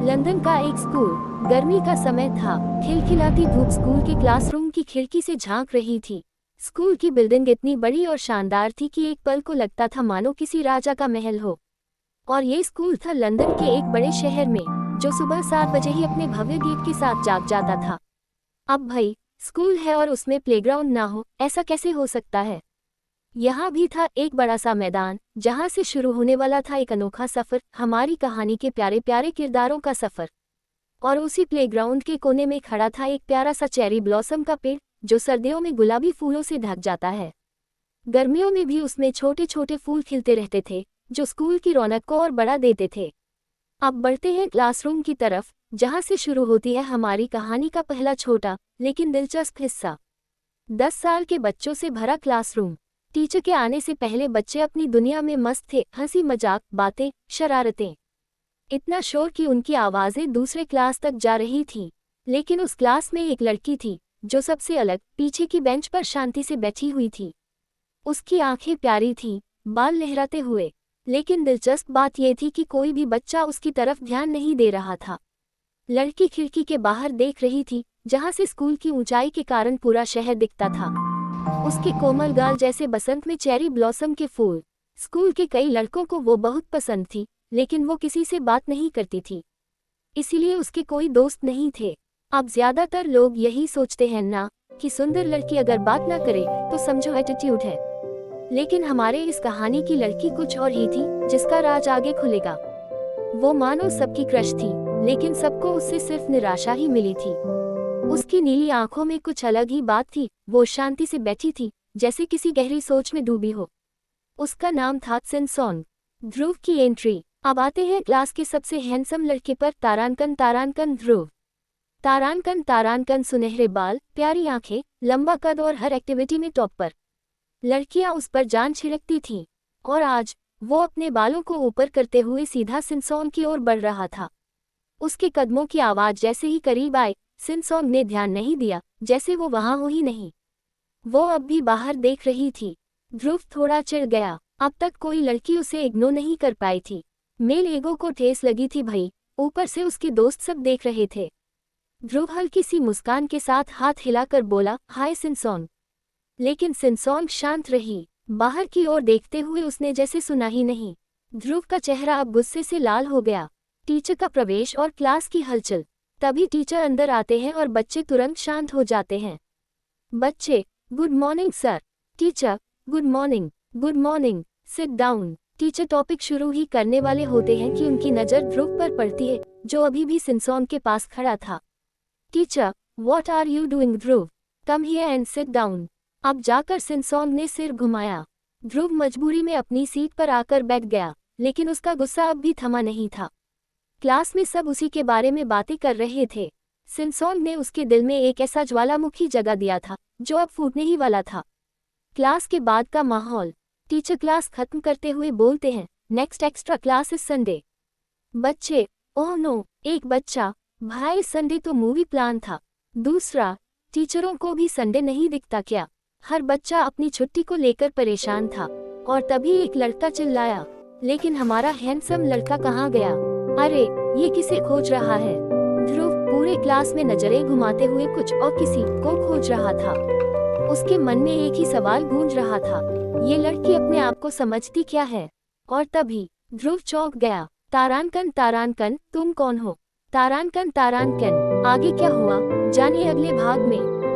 London का एक school. गर्मी का समय था। खिलखिलाती धूप स्कूल के क्लासरूम की खिड़की से झांक रही थी। स्कूल की बिल्डिंग इतनी बड़ी और शानदार थी कि एक पल को लगता था मानो किसी राजा का महल हो। और ये स्कूल था लंदन के एक बड़े शहर में, जो सुबह 7 बजे ही अपने भव्य गेट के साथ जाग जाता था। अब भाई, स्कूल है और उसमें प्लेग्राउंड ना हो, ऐसा कैसे हो सकता है। यहाँ भी था एक बड़ा सा मैदान, जहाँ से शुरू होने वाला था एक अनोखा सफर, हमारी कहानी के प्यारे प्यारे किरदारों का सफर। और उसी प्लेग्राउंड के कोने में खड़ा था एक प्यारा सा चेरी ब्लॉसम का पेड़, जो सर्दियों में गुलाबी फूलों से ढक जाता है। गर्मियों में भी उसमें छोटे छोटे फूल खिलते रहते थे, जो स्कूल की रौनक को और बढ़ा देते थे। अब बढ़ते हैं क्लासरूम की तरफ, जहाँ से शुरू होती है हमारी कहानी का पहला छोटा लेकिन दिलचस्प हिस्सा। 10 साल के बच्चों से भरा क्लासरूम। टीचर के आने से पहले बच्चे अपनी दुनिया में मस्त थे, हंसी मजाक, बातें, शरारतें। इतना शोर कि उनकी आवाजें दूसरे क्लास तक जा रही थी। लेकिन उस क्लास में एक लड़की थी, जो सबसे अलग, पीछे की बेंच पर शांति से बैठी हुई थी। उसकी आंखें प्यारी थीं, बाल लहराते हुए। लेकिन दिलचस्प बात यह थी कि कोई भी बच्चा उसकी तरफ ध्यान नहीं दे रहा था। लड़की खिड़की के बाहर देख रही थी, जहां से स्कूल की ऊंचाई के कारण पूरा शहर दिखता था। उसके कोमल गाल जैसे बसंत में चेरी ब्लॉसम के फूल। स्कूल के कई लड़कों को वो बहुत पसंद थी, लेकिन वो किसी से बात नहीं करती थी। इसीलिए उसके कोई दोस्त नहीं थे। अब ज्यादातर लोग यही सोचते हैं ना, कि सुंदर लड़की अगर बात ना करे तो समझो एटीट्यूड है। लेकिन हमारे इस कहानी की लड़की कुछ और ही थी, जिसका राज आगे खुलेगा। वो मानो सबकी क्रश थी, लेकिन सबको उससे सिर्फ निराशा ही मिली थी। उसकी नीली आंखों में कुछ अलग ही बात थी। वो शांति से बैठी थी, जैसे किसी गहरी सोच में डूबी हो। उसका नाम था सिनसोंग। ध्रुव की एंट्री। अब आते हैं क्लास के सबसे हैंडसम लड़के पर, तारांकन। तारांकन ध्रुव। तारांकन सुनहरे बाल, प्यारी आंखें, लंबा कद और हर एक्टिविटी में टॉप पर। लड़कियां उस पर जान छिड़कती थीं। और आज वो अपने बालों को ऊपर करते हुए सीधा सिनसोंग की ओर बढ़ रहा था। उसके कदमों की आवाज जैसे ही करीब आए, सिनसोंग ने ध्यान नहीं दिया, जैसे वो वहां हो ही नहीं। वो अब भी बाहर देख रही थी। ध्रुव थोड़ा चिढ़ गया। अब तक कोई लड़की उसे इग्नोर नहीं कर पाई थी। मेल ईगो को ठेस लगी थी भई, ऊपर से उसके दोस्त सब देख रहे थे। ध्रुव हल्की सी मुस्कान के साथ हाथ हिलाकर बोला, हाय सिनसोंग। लेकिन सिनसोंग शांत रही। बाहर की ओर देखते हुए उसने जैसे सुना ही नहीं। ध्रुव का चेहरा अब गुस्से से लाल हो गया। टीचर का प्रवेश और क्लास की हलचल। तभी टीचर अंदर आते हैं और बच्चे तुरंत शांत हो जाते हैं। बच्चे, good morning sir. Teacher, good morning. Good morning, sit down. Teacher topic शुरू ही करने वाले होते हैं कि उनकी नज़र ध्रुव पर पड़ती है, जो अभी भी सिनसोंग के पास खड़ा था। Teacher, what are you doing Dhruv? Come here and sit down. अब जाकर सिनसोंग ने सिर घुमाया। ध्रुव मजबूरी में अपनी सीट पर आकर बैठ गया, लेकिन उसका गुस्सा अब भी थमा नहीं था। क्लास में सब उसी के बारे में बातें कर रहे थे। सिनसोंग ने उसके दिल में एक ऐसा ज्वालामुखी जगा दिया था, जो अब फूटने ही वाला था। क्लास के बाद का माहौल। टीचर क्लास खत्म करते हुए बोलते हैं, नेक्स्ट एक्स्ट्रा क्लास इस संडे। बच्चे, ओह नो। एक बच्चा, भाई संडे तो मूवी प्लान था। दूसरा, टीचरों को भी संडे नहीं दिखता क्या? हर बच्चा अपनी छुट्टी को लेकर परेशान था। और तभी एक लड़का चिल्लाया, लेकिन हमारा हैंडसम लड़का कहाँ गया? अरे, ये किसे खोज रहा है? ध्रुव पूरे क्लास में नजरें घुमाते हुए कुछ और किसी को खोज रहा था। उसके मन में एक ही सवाल गूंज रहा था, ये लड़की अपने आप को समझती क्या है? और तभी ध्रुव चौंक गया। तारांकन, तुम कौन हो? तारांकन, आगे क्या हुआ, जानिए अगले भाग में।